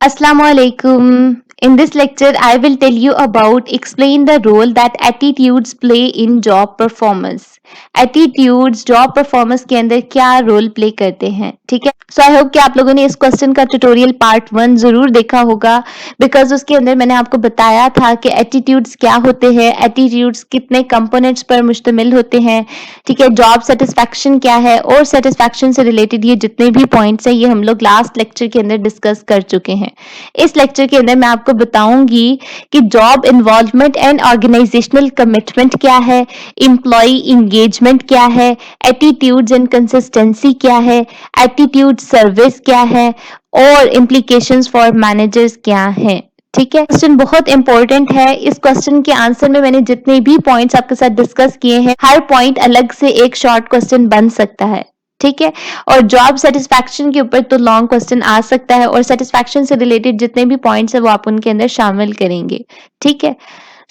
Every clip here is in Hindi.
Assalamualaikum. In this lecture, I will tell you about explain the role that attitudes play in job performance. Attitudes job performance के अंदर क्या रोल प्ले करते हैं, ठीक है। सो आई होप कि आप लोगों ने इस क्वेश्चन का ट्यूटोरियल पार्ट 1 जरूर देखा होगा, बिकॉज उसके अंदर मैंने आपको बताया था कि एटीट्यूड्स क्या होते हैं, एटीट्यूड्स कितने कंपोनेंट्स पर मुश्तमिल होते हैं, ठीक है। जॉब सेटिस्फैक्शन क्या है और सेटिस्फैक्शन से रिलेटेड ये जितने भी पॉइंट्स हैं ये हम लोग लास्ट लेक्चर के अंदर डिस्कस कर चुके हैं। इस लेक्चर के अंदर मैं आपको बताऊंगी कि job involvement and organisational commitment क्या है, एम्प्लॉय इंगेजमेंट क्या है, एटीट्यूड्स एंड कंसिस्टेंसी क्या है, एटीट्यूड सर्विस क्या है और इम्प्लीकेशंस फॉर मैनेजर्स क्या है, ठीक है। क्वेश्चन बहुत इंपॉर्टेंट है। इस क्वेश्चन के आंसर में मैंने जितने भी पॉइंट्स आपके साथ डिस्कस किए हैं, हर पॉइंट अलग से एक शॉर्ट क्वेश्चन बन सकता है, ठीक है। और जॉब सेटिस्फैक्शन के ऊपर तो लॉन्ग क्वेश्चन आ सकता है और सेटिस्फैक्शन से रिलेटेड जितने भी पॉइंट्स है वो आप उनके अंदर शामिल करेंगे, ठीक है।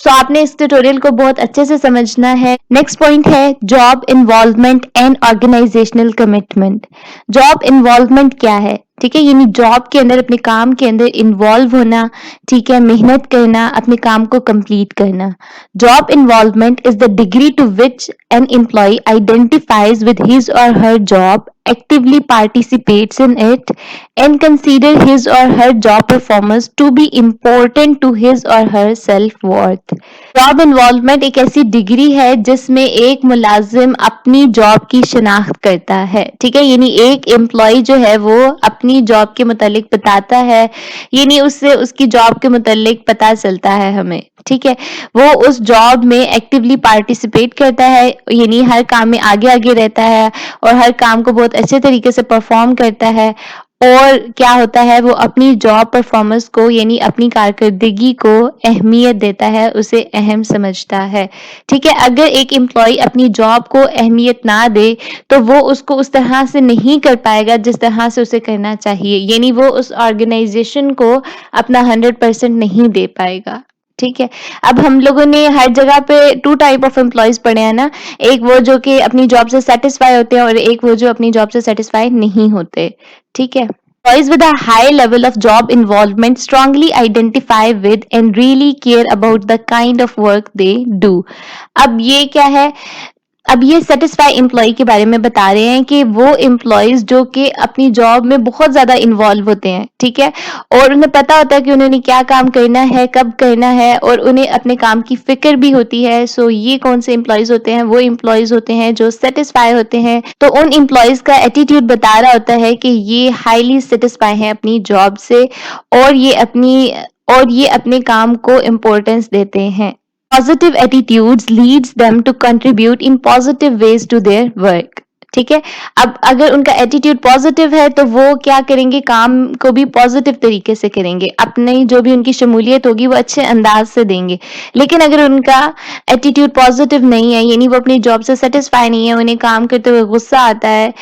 सो आपने इस ट्यूटोरियल को बहुत अच्छे से समझना है। नेक्स्ट पॉइंट है job involvement and organisational commitment. Job involvement क्या है, ठीक है, यानी जॉब के अंदर अपने काम के अंदर इन्वॉल्व होना, ठीक है, मेहनत करना, अपने काम को कंप्लीट करना। Job involvement is the degree to which an employee identifies with his or her job, actively participates in it and consider his or her job performance to be important to his or her self worth. Job involvement एक ऐसी डिग्री है जिसमें एक मुलाजिम अपनी जॉब की शिनाख्त करता है, ठीक है, यानी एक एम्प्लॉय जो है वो अपनी जॉब के मुतालिक बताता है, यानी उससे उसकी जॉब के मुतालिक पता चलता है हमें, ठीक है। वो उस जॉब में एक्टिवली पार्टिसिपेट करता है, यानी हर काम में आगे आगे रहता है और हर काम को बहुत अच्छे तरीके से परफॉर्म करता है। और क्या होता है, वो अपनी जॉब परफॉर्मेंस को यानी अपनी कारकर्दगी को अहमियत देता है, उसे अहम समझता है, ठीक है। अगर एक एम्प्लॉय अपनी जॉब को अहमियत ना दे तो वो उसको उस तरह से नहीं कर पाएगा जिस तरह से उसे करना चाहिए, यानी वो उस ऑर्गेनाइजेशन को अपना 100% नहीं दे पाएगा, ठीक है। अब हम लोगों ने हर जगह पे 2 टाइप ऑफ एम्प्लॉयज पढ़े हैं ना, एक वो जो कि अपनी जॉब से सेटिस्फाई होते हैं और एक वो जो अपनी जॉब से सेटिस्फाई नहीं होते, ठीक है। Employees with a high level of job involvement strongly identify with and really care about the kind of work they do. अब ये क्या है, अब ये सेटिस्फाई एम्प्लॉय के बारे में बता रहे हैं कि वो एम्प्लॉयज जो कि अपनी जॉब में बहुत ज्यादा इन्वॉल्व होते हैं, ठीक है, और उन्हें पता होता है कि उन्होंने क्या काम करना है, कब करना है, और उन्हें अपने काम की फिक्र भी होती है। सो ये कौन से एम्प्लॉयज होते हैं, वो एम्प्लॉयज होते हैं जो सेटिस्फाई होते हैं। तो उन एम्प्लॉयज का एटीट्यूड बता रहा होता है कि ये हाईली सेटिस्फाई हैं अपनी जॉब से और ये अपने काम को इम्पोर्टेंस देते हैं। Positive attitudes leads them to contribute in positive ways to their work. ठीक है। अब अगर उनका एटीट्यूड पॉजिटिव है तो वो क्या करेंगे, काम को भी पॉजिटिव तरीके से करेंगे, अपनी जो भी उनकी शमूलियत होगी वो अच्छे अंदाज से देंगे। लेकिन अगर उनका एटीट्यूड पॉजिटिव नहीं है, यानी वो अपनी जॉब से सेटिस्फाई नहीं है, उन्हें काम करते हुए गुस्सा आता है,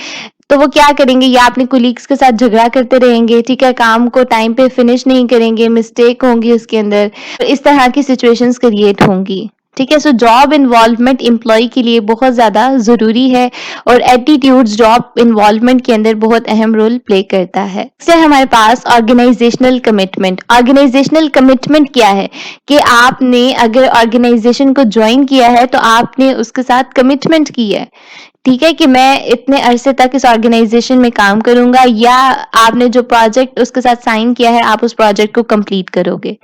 तो वो क्या करेंगे, या अपने कोलीग्स के साथ झगड़ा करते रहेंगे, ठीक है, काम को टाइम पे फिनिश नहीं करेंगे, मिस्टेक होंगी उसके अंदर, तो इस तरह की सिचुएशंस क्रिएट होंगी, ठीक है। सो जॉब इन्वॉल्वमेंट एम्प्लॉय के लिए बहुत ज्यादा जरूरी है और एटीट्यूड्स जॉब इन्वॉल्वमेंट के अंदर बहुत अहम रोल प्ले करता है। इससे हमारे पास ऑर्गेनाइजेशनल कमिटमेंट। ऑर्गेनाइजेशनल कमिटमेंट क्या है कि आपने अगर ऑर्गेनाइजेशन को ज्वाइन किया है तो आपने उसके साथ कमिटमेंट की है, ठीक है, कि मैं इतने अरसे तक इस ऑर्गेनाइजेशन में काम करूंगा, या आपने जो प्रोजेक्ट उसके साथ साइन किया है आप उस प्रोजेक्ट को कंप्लीट करोगे।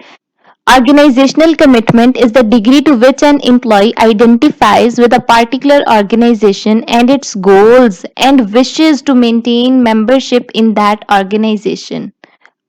Organizational commitment is the degree to which an employee identifies with a particular organization and its goals and wishes to maintain membership in that organization.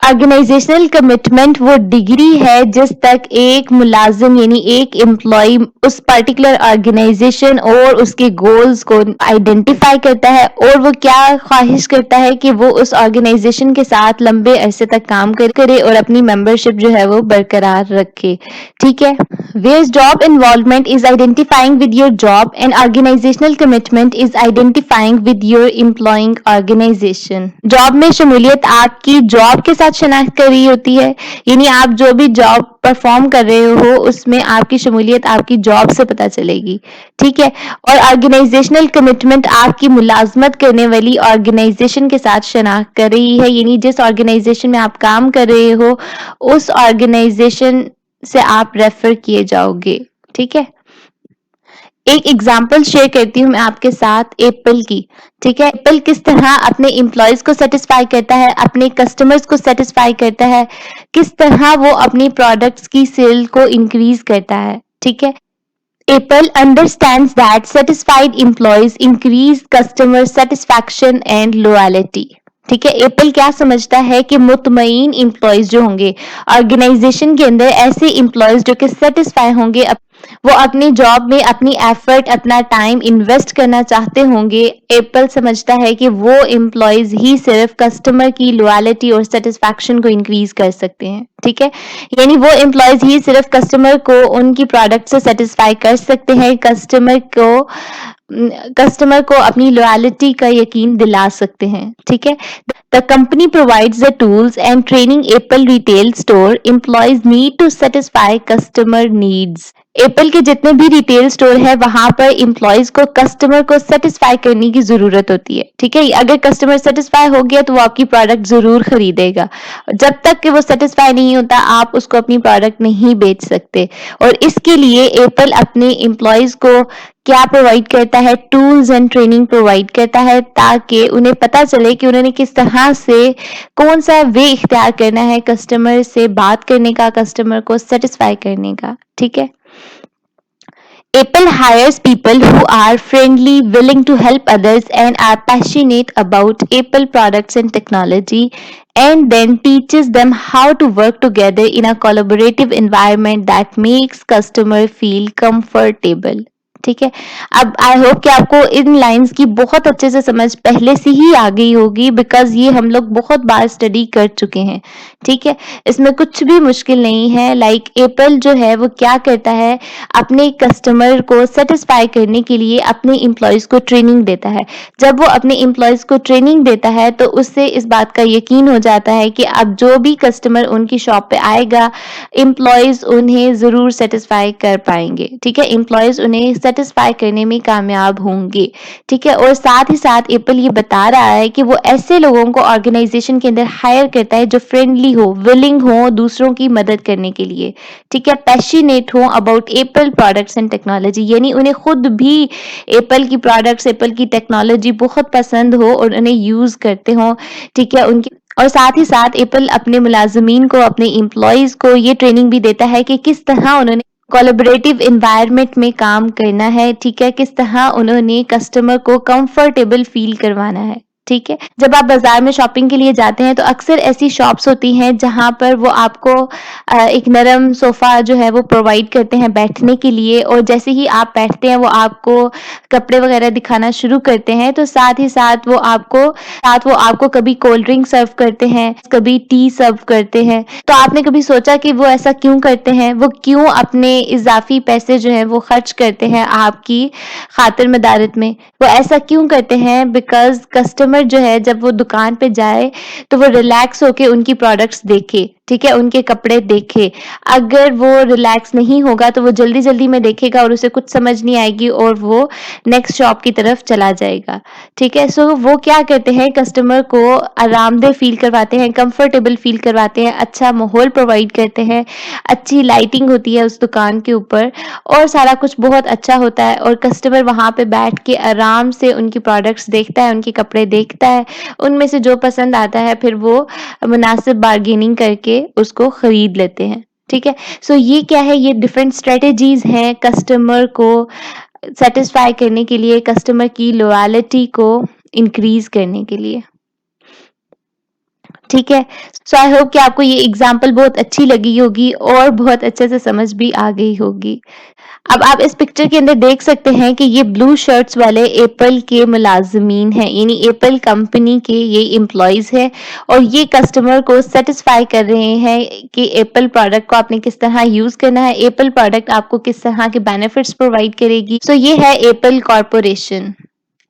Organisational commitment वो डिग्री है जिस तक एक मुलाजिम यानी एक एम्प्लॉय उस पर्टिकुलर ऑर्गेनाइजेशन और उसके गोल्स को आइडेंटिफाई करता है और वो क्या ख्वाहिश करता है कि वो उस ऑर्गेनाइजेशन के साथ लंबे अरसे तक काम करे और अपनी मेंबरशिप जो है वो बरकरार रखे, ठीक है। Where job involvement is identifying with your job and organisational commitment is identifying with your employing organisation. Job में शमूलियत आपकी जॉब के साथ साथ शनाख्त कर रही होती है, यानी आप जो भी जॉब परफॉर्म कर रहे हो उसमें आपकी शमूलियत आपकी जॉब से पता चलेगी, ठीक है। और ऑर्गेनाइजेशनल कमिटमेंट आपकी मुलाजमत करने वाली ऑर्गेनाइजेशन के साथ शनाख्त कर रही है, यानी जिस ऑर्गेनाइजेशन में आप काम कर रहे हो उस ऑर्गेनाइजेशन से आप रेफर किए जाओगे, ठीक है। एक एग्जाम्पल शेयर करती हूँ मैं आपके साथ एप्पल की, ठीक है। एप्पल किस तरह अपने एम्प्लॉयज को सेटिस्फाई करता है, अपने कस्टमर्स को सेटिस्फाई करता है, किस तरह वो अपनी प्रोडक्ट्स की सेल को इंक्रीज करता है, ठीक है। Apple understands that satisfied employees increase customer satisfaction and loyalty. ठीक है, एप्पल क्या समझता है कि मुतमईन एम्प्लॉयज जो होंगे ऑर्गेनाइजेशन के अंदर, ऐसे एम्प्लॉयज जो कि सेटिस्फाई होंगे, वो अपनी जॉब में अपनी एफर्ट अपना टाइम इन्वेस्ट करना चाहते होंगे। एप्पल समझता है कि वो एम्प्लॉयज ही सिर्फ कस्टमर की लॉयल्टी और सेटिस्फैक्शन को इंक्रीज कर सकते हैं, ठीक है। यानी वो एम्प्लॉयज ही सिर्फ कस्टमर को उनकी प्रोडक्ट से सेटिस्फाई कर सकते हैं, कस्टमर को अपनी लॉयल्टी का यकीन दिला सकते हैं, ठीक है। The company provides the tools and training Apple retail store employees need to satisfy customer needs. Apple के जितने भी रिटेल स्टोर है वहां पर एम्प्लॉयज को कस्टमर को सेटिस्फाई करने की जरूरत होती है, ठीक है। अगर कस्टमर सेटिस्फाई हो गया तो वो आपकी प्रोडक्ट जरूर खरीदेगा, जब तक कि वो सेटिस्फाई नहीं होता आप उसको अपनी प्रोडक्ट नहीं बेच सकते। और इसके लिए एप्पल अपने एम्प्लॉयज को क्या प्रोवाइड करता है, टूल्स एंड ट्रेनिंग प्रोवाइड करता है, ताकि उन्हें पता चले कि उन्होंने किस तरह से कौन सा वे इख्तियार करना है कस्टमर से बात करने का, कस्टमर को सेटिस्फाई करने का, ठीक है। Apple hires people who are friendly, willing to help others, and are passionate about Apple products and technology, and then teaches them how to work together in a collaborative environment that makes customer feel comfortable. ठीक है। अब आई होप कि आपको इन लाइंस की बहुत अच्छे से समझ पहले से ही आ गई होगी, बिकॉज ये हम लोग बहुत बार स्टडी कर चुके हैं, ठीक है। इसमें कुछ भी मुश्किल नहीं है। लाइक एप्पल जो है वो क्या करता है, अपने कस्टमर को सेटिस्फाई करने के लिए अपने एम्प्लॉयज को ट्रेनिंग देता है। जब वो अपने एम्प्लॉयज को ट्रेनिंग देता है तो उससे इस बात का यकीन हो जाता है कि अब जो भी कस्टमर उनकी शॉप पे आएगा एम्प्लॉयज उन्हें जरूर सेटिस्फाई कर पाएंगे, ठीक है। एम्प्लॉयज उन्हें सेटिस्फाई करने में कामयाब होंगे, ठीक है। और साथ ही साथ एप्पल ये बता रहा है कि वो ऐसे लोगों को ऑर्गेनाइजेशन के अंदर हायर करता है जो फ्रेंडली हो, विलिंग हो दूसरों की मदद करने के लिए, ठीक है, पैशनेट हो about Apple products and technology, यानी उन्हें खुद भी एप्पल की प्रोडक्ट्स, एप्पल की टेक्नोलॉजी बहुत पसंद हो और उन्हें यूज करते हो, ठीक है। उनकी और साथ ही साथ एप्पल अपने मुलाजमीन को, अपने एम्प्लॉयज को ये ट्रेनिंग भी देता है कि किस तरह उन्होंने कोलैबोरेटिव एनवायरनमेंट में काम करना है, ठीक है, किस तरह उन्होंने कस्टमर को कंफर्टेबल फील करवाना है, ठीक है। जब आप बाजार में शॉपिंग के लिए जाते हैं तो अक्सर ऐसी शॉप्स होती हैं जहां पर वो आपको एक नरम सोफा जो है वो प्रोवाइड करते हैं बैठने के लिए, और जैसे ही आप बैठते हैं वो आपको कपड़े वगैरह दिखाना शुरू करते हैं, तो साथ ही साथ वो आपको कभी कोल्ड ड्रिंक सर्व करते हैं, कभी टी सर्व करते हैं। तो आपने कभी सोचा कि वो ऐसा क्यों करते हैं, वो क्यों अपने इजाफी पैसे जो है वो खर्च करते हैं आपकी खातिर मदारत में, वो ऐसा क्यों करते हैं? बिकॉज कस्टमर जो है जब वो दुकान पे जाए तो वो रिलैक्स होके उनकी प्रोडक्ट्स देखे, ठीक है, उनके कपड़े देखे। अगर वो रिलैक्स नहीं होगा तो वो जल्दी जल्दी में देखेगा और उसे कुछ समझ नहीं आएगी और वो नेक्स्ट शॉप की तरफ चला जाएगा, ठीक है। सो वो क्या करते हैं, कस्टमर को आरामदेह फील करवाते हैं, कंफर्टेबल फील करवाते हैं, अच्छा माहौल प्रोवाइड करते हैं, अच्छी लाइटिंग होती है उस दुकान के ऊपर और सारा कुछ बहुत अच्छा होता है, और कस्टमर वहां पे बैठ के आराम से उनकी प्रोडक्ट्स देखता है, उनके कपड़े देखता है, उनमें से जो पसंद आता है फिर वो मुनासिब बार्गेनिंग करके उसको खरीद लेते हैं, ठीक है। सो ये क्या है, ये डिफरेंट स्ट्रेटेजीज हैं कस्टमर को सेटिस्फाई करने के लिए, कस्टमर की लॉयल्टी को इंक्रीज करने के लिए, ठीक है। सो आई होप कि आपको ये एग्जाम्पल बहुत अच्छी लगी होगी और बहुत अच्छे से समझ भी आ गई होगी। अब आप इस पिक्चर के अंदर देख सकते हैं कि ये ब्लू शर्ट्स वाले एप्पल के मुलाजमीन हैं, यानी एप्पल कंपनी के ये एम्प्लॉयज हैं और ये कस्टमर को सेटिस्फाई कर रहे हैं कि एप्पल प्रोडक्ट को आपने किस तरह यूज करना है, एप्पल प्रोडक्ट आपको किस तरह के बेनिफिट्स प्रोवाइड करेगी। सो ये है एप्पल कॉरपोरेशन।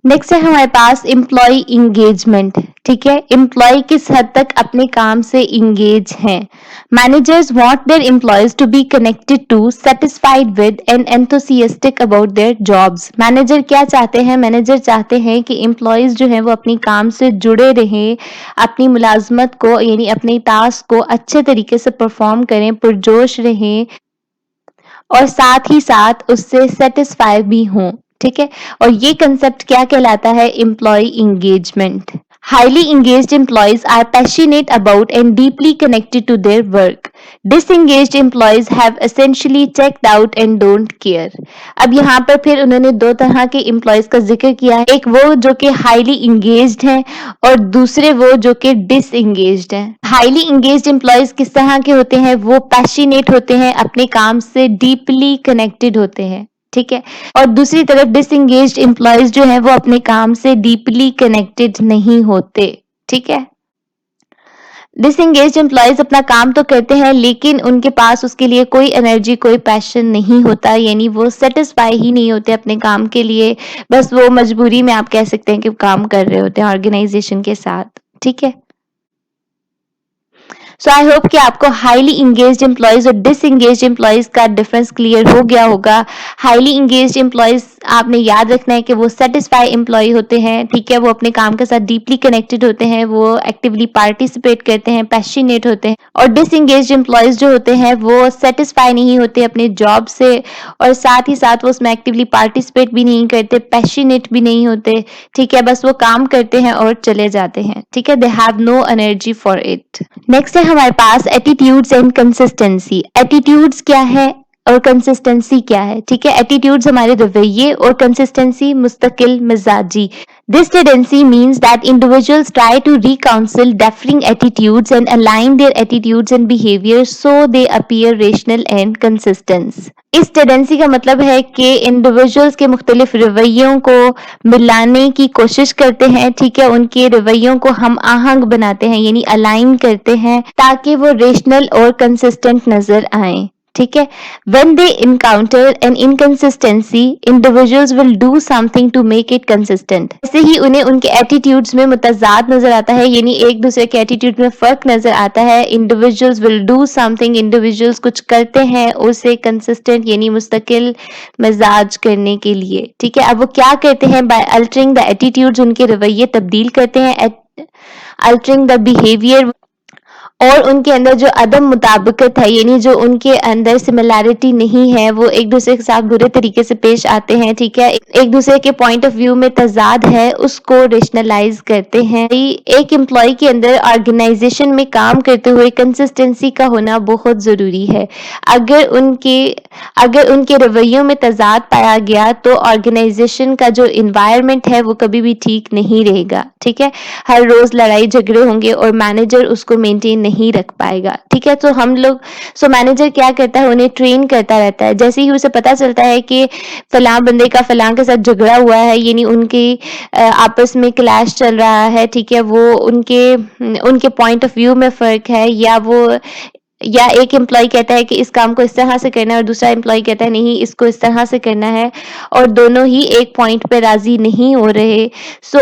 नेक्स्ट है हमारे पास एम्प्लॉय इंगेजमेंट। ठीक है, एम्प्लॉय किस हद तक अपने काम से इंगेज हैं। Managers want their employees to be connected to, satisfied with and enthusiastic about their jobs. Manager क्या चाहते हैं, मैनेजर चाहते हैं कि एम्प्लॉयज जो हैं वो अपनी काम से जुड़े रहें, अपनी मुलाजमत को यानी अपने टास्क को अच्छे तरीके से परफॉर्म करें, पुरजोश रहें और साथ ही साथ उससे सेटिस्फाई भी हों। ठीक है, और ये कंसेप्ट क्या कहलाता है, employee engagement. Highly engaged employees are passionate about and deeply connected to their work. Disengaged employees have essentially checked out and don't care. अब यहाँ पर फिर उन्होंने दो तरह के एम्प्लॉयज का जिक्र किया है, एक वो जो कि हाईली इंगेज्ड हैं और दूसरे वो जो कि डिसएंगेज्ड हैं। हाईली इंगेज्ड एम्प्लॉयज किस तरह के होते हैं, वो पैशनेट होते हैं, अपने काम से डीपली कनेक्टेड होते हैं। ठीक है, और दूसरी तरफ डिसएंगेज्ड एम्प्लॉयज जो है वो अपने काम से डीपली कनेक्टेड नहीं होते। ठीक है, डिसएंगेज्ड एम्प्लॉयज अपना काम तो करते हैं लेकिन उनके पास उसके लिए कोई एनर्जी, कोई पैशन नहीं होता, यानी वो सेटिस्फाई ही नहीं होते अपने काम के लिए, बस वो मजबूरी में आप कह सकते हैं कि काम कर रहे होते हैं ऑर्गेनाइजेशन के साथ। ठीक है, सो आई होप कि आपको हाईली इंगेज्ड एम्प्लॉयज और डिसएंगेज्ड एम्प्लॉयज का डिफरेंस क्लियर हो गया होगा। हाईली इंगेज्ड एम्प्लॉयज आपने याद रखना है कि वो सेटिस्फाई एम्प्लॉय होते हैं। ठीक है, वो अपने काम के साथ डीपली कनेक्टेड होते हैं, वो एक्टिवली पार्टिसिपेट करते हैं, पैशनेट होते हैं। और डिसएंगेज्ड एम्प्लॉयज जो होते हैं वो सेटिस्फाई नहीं होते अपने जॉब से और साथ ही साथ वो उसमें एक्टिवली पार्टिसिपेट भी नहीं करते, पैशनेट भी नहीं होते। ठीक है, बस वो काम करते हैं और चले जाते हैं। ठीक है, they have no energy for it. Next है हमारे पास एटीट्यूड्स एंड कंसिस्टेंसी। एटीट्यूड्स क्या है और कंसिस्टेंसी क्या है। ठीक है, एटीट्यूड्स हमारे रवैये और कंसिस्टेंसी मुस्तकिल मिजाजी। This tendency means that individuals try to reconcile differing attitudes and align their attitudes and behavior so they appear rational and consistent. इस टेंडेंसी का मतलब है कि इंडिविजुअल्स के मुख्तलिफ रवैयों को मिलाने की कोशिश करते हैं। ठीक है, उनके रवैयों को हम आहंग बनाते हैं यानी अलाइन करते हैं ताकि वो रेशनल और कंसिस्टेंट नजर आए। ठीक है, when they encounter an inconsistency, individuals will do something to make it consistent. ऐसे ही उन्हें उनके एटीट्यूड्स में मुतजाद नजर आता है यानी एक दूसरे के एटीट्यूड में फर्क नजर आता है। individuals will do something, individuals कुछ करते हैं उसे consistent यानी मुस्तकिल मिजाज करने के लिए। ठीक है, अब वो क्या करते हैं, by altering the attitudes, उनके रवैये तब्दील करते हैं, altering the behavior, और उनके अंदर जो अदम मुताबिकत है यानी जो उनके अंदर सिमिलैरिटी नहीं है, वो एक दूसरे के साथ बुरे तरीके से पेश आते हैं। ठीक है, एक दूसरे के पॉइंट ऑफ व्यू में तजाद है उसको रेशनलाइज करते हैं। एक एम्प्लॉय के अंदर ऑर्गेनाइजेशन में काम करते हुए कंसिस्टेंसी का होना बहुत जरूरी है। अगर उनके रवैयों में तजाद पाया गया तो ऑर्गेनाइजेशन का जो इन्वायरमेंट है वो कभी भी ठीक नहीं रहेगा। ठीक है, हर रोज लड़ाई झगड़े होंगे और मैनेजर उसको मेंटेन नहीं रख पाएगा। ठीक है, तो मैनेजर क्या करता है, उन्हें ट्रेन करता रहता है। जैसे ही उसे पता चलता है कि फलां बंदे का फलां के साथ झगड़ा हुआ है यानी उनकी आपस में क्लैश चल रहा है। ठीक है, वो उनके पॉइंट ऑफ व्यू में फर्क है या एक एम्प्लॉय कहता है कि इस काम को इस तरह से करना है और दूसरा एम्प्लॉय कहता है नहीं इसको इस तरह से करना है और दोनों ही एक पॉइंट पे राजी नहीं हो रहे। सो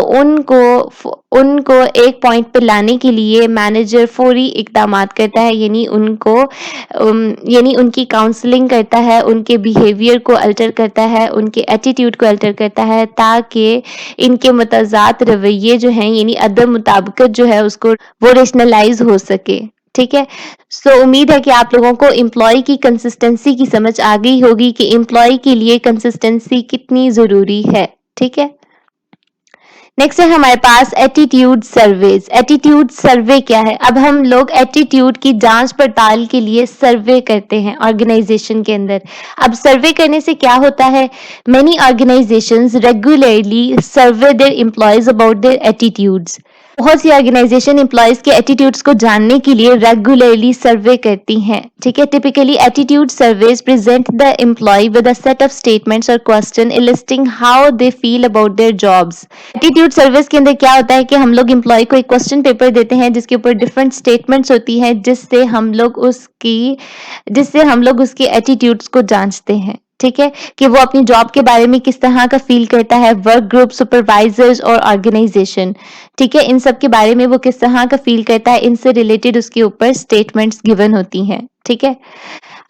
उनको एक पॉइंट पे लाने के लिए मैनेजर फौरी इकदामात करता है यानी उनकी काउंसलिंग करता है, उनके बिहेवियर को अल्टर करता है, उनके एटीट्यूड को अल्टर करता है ताकि इनके मुतजाद रवैये जो हैं यानी अदम मुताबिकत जो है उसको वो रेशनलाइज हो सके। ठीक है, सो उम्मीद है कि आप लोगों को एम्प्लॉय की कंसिस्टेंसी की समझ आ गई होगी कि एम्प्लॉय के लिए कंसिस्टेंसी कितनी जरूरी है। ठीक है, नेक्स्ट है हमारे पास एटीट्यूड सर्वेज। एटीट्यूड सर्वे क्या है, अब हम लोग एटीट्यूड की जांच पड़ताल के लिए सर्वे करते हैं ऑर्गेनाइजेशन के अंदर। अब सर्वे करने से क्या होता है, many organisations regularly survey their employees about their attitudes. बहुत सी ऑर्गेनाइजेशन एम्प्लॉयज के एटीट्यूड्स को जानने के लिए रेगुलरली सर्वे करती हैं। ठीक है, typically attitude surveys present the employee with a set of statements और question eliciting how they feel about their jobs. Attitude service के अंदर क्या होता है कि हम लोग एम्प्लॉय को एक क्वेश्चन पेपर देते हैं जिसके ऊपर डिफरेंट स्टेटमेंट्स होती हैं जिससे हम लोग उसके एटीट्यूड्स को जांचते हैं। ठीक है? कि वो अपनी जॉब के बारे में किस तरह का फ़ील करता है, वर्क ग्रुप, सुपरवाइज़र्स और ऑर्गेनाइज़ेशन, ठीक है? इन सब के बारे में वो किस तरह का फ़ील करता है, इनसे रिलेटेड उसके ऊपर स्टेटमेंट्स गिवन होती हैं, ठीक है?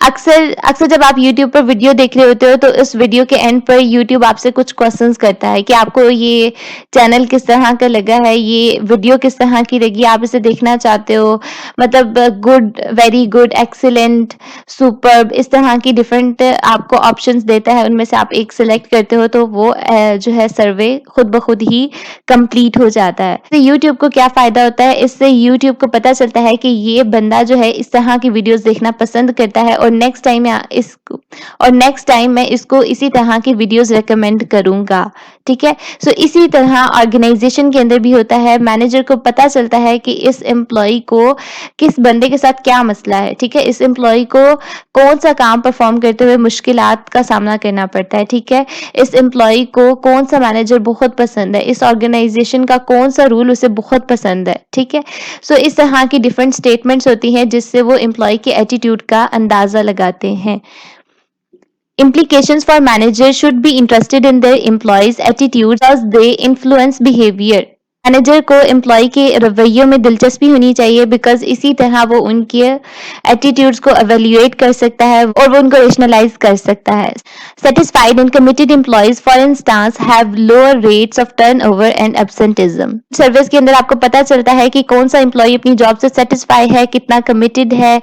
अक्सर अक्सर जब आप यूट्यूब पर वीडियो देख रहे होते हो तो इस वीडियो के एंड पर यूट्यूब आपसे कुछ क्वेश्चंस करता है कि आपको ये चैनल किस तरह का लगा है, ये वीडियो किस तरह की लगी, आप इसे देखना चाहते हो, मतलब good, very good, excellent, superb, इस तरह की डिफरेंट आपको ऑप्शंस देता है, उनमें से आप एक सिलेक्ट करते हो तो वो जो है सर्वे खुद ब खुद ही कंप्लीट हो जाता है। तो यूट्यूब को क्या फ़ायदा होता है, इससे यूट्यूब को पता चलता है कि ये बंदा जो है इस तरह की वीडियोज़ देखना पसंद करता है और नेक्स्ट टाइम मैं इसको इसी तरह की वीडियोज़ रिकमेंड करूँगा, ठीक है? सो इसी तरह ऑर्गेनाइज़ेशन के अंदर भी होता है, मैनेजर को पता चलता है कि इस एम्प्लॉयी को किस बंदे के साथ क्या मसला है, ठीक है? इस एम्प्लॉयी को कौन-सा काम परफ़ॉर्म करते हुए मुश्किलात का सामना करना पड़ता है, ठीक है? इस एम्प्लॉयी को कौन-सा मैनेजर बहुत पसंद है, इस ऑर्गेनाइज़ेशन का कौन-सा रूल उसे बहुत पसंद है, ठीक है? सो इस तरह की डिफरेंट स्टेटमेंट्स होती हैं जिससे वो एम्प्लॉयी के एटीट्यूड का अंदाज़ा लगाते हैं। Implications for managers should be interested in their employees' attitudes as they influence behavior. Manager को एम्प्लॉय के रवैयों में दिलचस्पी होनी चाहिए बिकॉज इसी तरह वो उनके एटीट्यूड्स को एवेल्युएट कर सकता है और वो उनको रेशनलाइज कर सकता है। Satisfied and committed employees for instance have lower rates of turnover and absenteeism. Service के अंदर आपको पता चलता है कि कौन सा एम्प्लॉय अपनी जॉब से सेटिस्फाई है, कितना कमिटेड है,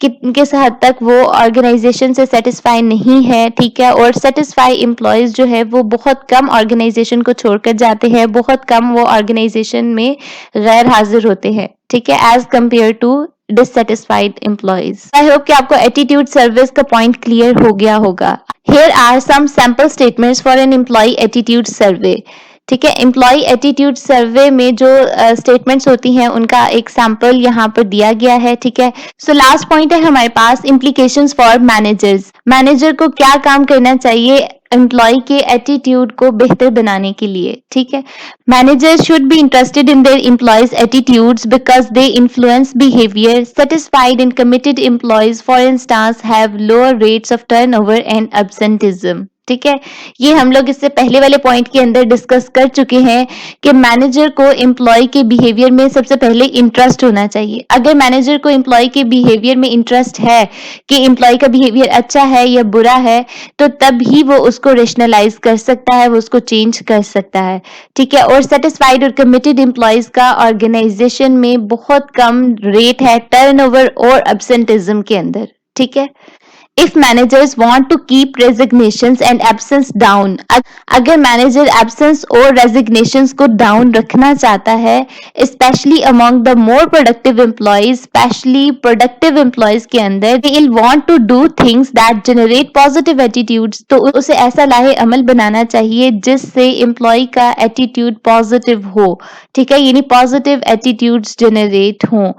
किस हद तक वो ऑर्गेनाइजेशन से सेटिस्फाई नहीं है, ठीक है? और सेटिस्फाई एम्प्लॉयज जो है वो बहुत कम ऑर्गेनाइजेशन को छोड़कर जाते हैं, बहुत कम वो ऑर्गेनाइजेशन में गैर हाजिर होते हैं, ठीक है? As compared to dissatisfied employees. I hope कि आपको एटीट्यूड सर्विस का पॉइंट क्लियर हो गया होगा। Here are some sample statements for an employee attitude survey. ठीक है, एम्प्लॉय एटीट्यूड सर्वे में जो स्टेटमेंट्स होती हैं उनका एक सैंपल यहाँ पर दिया गया है, ठीक है? सो लास्ट पॉइंट है हमारे पास इम्प्लीकेशंस फॉर मैनेजर्स। मैनेजर को क्या काम करना चाहिए एम्प्लॉय के एटीट्यूड को बेहतर बनाने के लिए, ठीक है? Managers should be interested in their employees attitudes because they influence behaviour. Satisfied and committed employees for instance have lower rates of turnover and absenteeism, ठीक है? ये हम लोग इससे पहले वाले पॉइंट के अंदर डिस्कस कर चुके हैं कि मैनेजर को एम्प्लॉय के बिहेवियर में सबसे पहले इंटरेस्ट होना चाहिए। अगर मैनेजर को एम्प्लॉय के बिहेवियर में इंटरेस्ट है कि एम्प्लॉय का बिहेवियर अच्छा है या बुरा है, तो तब ही वो उसको रेशनलाइज कर सकता है, वो उसको चेंज कर सकता है, ठीक है? और सेटिस्फाइड और कमिटेड एम्प्लॉयज का ऑर्गेनाइजेशन में बहुत कम रेट है टर्नओवर और एब्सेंटिज्म के अंदर, ठीक है? If managers want to keep resignations and absence down, अगर मैनेजर एब्सेंस और रेजिग्नेशंस को डाउन रखना चाहता है, specially among the more productive employees, specially productive employees के अंदर, they will want to do things that generate positive attitudes, तो उसे ऐसा लाहे अमल बनाना चाहिए जिससे एम्प्लॉय का एटीट्यूड पॉजिटिव हो, ठीक है? यानी पॉजिटिव एटीट्यूड्स जनरेट हों।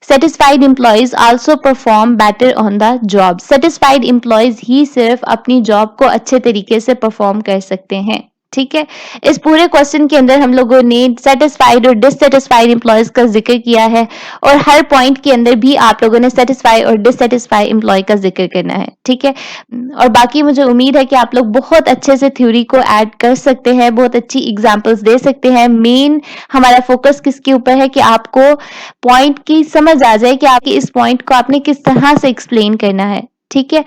Satisfied employees also perform better on the job. Satisfied employees ही सिर्फ अपनी जॉब को अच्छे तरीके से परफॉर्म कर सकते हैं, ठीक है? इस पूरे क्वेश्चन के अंदर हम लोगों ने सेटिस्फाइड और डिससेटिस्फाइड एम्प्लॉयज का जिक्र किया है और हर पॉइंट के अंदर भी आप लोगों ने सेटिस्फाई और डिससेटिस्फाई एम्प्लॉय का जिक्र करना है, ठीक है? और बाकी मुझे उम्मीद है कि आप लोग बहुत अच्छे से थ्योरी को ऐड कर सकते हैं, बहुत अच्छी एग्जांपल्स दे सकते हैं। मेन हमारा फोकस किसके ऊपर है कि आपको पॉइंट की समझ आ जाए कि आपके इस पॉइंट को आपने किस तरह से एक्सप्लेन करना है, ठीक है?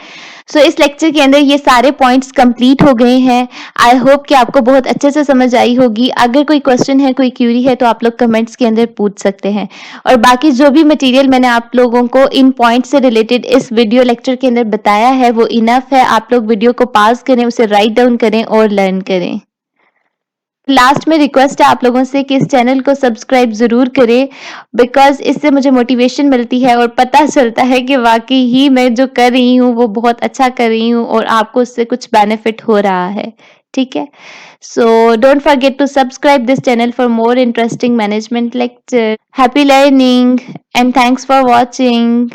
सो इस लेक्चर के अंदर ये सारे पॉइंट्स कंप्लीट हो गए हैं। आई होप कि आपको बहुत अच्छे से समझ आई होगी। अगर कोई क्वेश्चन है, कोई क्यूरी है तो आप लोग कमेंट्स के अंदर पूछ सकते हैं और बाकी जो भी मटेरियल मैंने आप लोगों को इन पॉइंट से रिलेटेड इस वीडियो लेक्चर के अंदर बताया है वो इनफ है। आप लोग वीडियो को पॉज करें, उसे राइट डाउन करें और लर्न करें। लास्ट में रिक्वेस्ट है आप लोगों से कि इस चैनल को सब्सक्राइब ज़रूर करें बिकॉज़ इससे मुझे मोटिवेशन मिलती है और पता चलता है कि वाक़ई ही मैं जो कर रही हूँ वो बहुत अच्छा कर रही हूँ और आपको उससे कुछ बेनिफिट हो रहा है, ठीक है? So don't forget to subscribe this channel for more interesting management lecture. Happy learning and thanks for watching.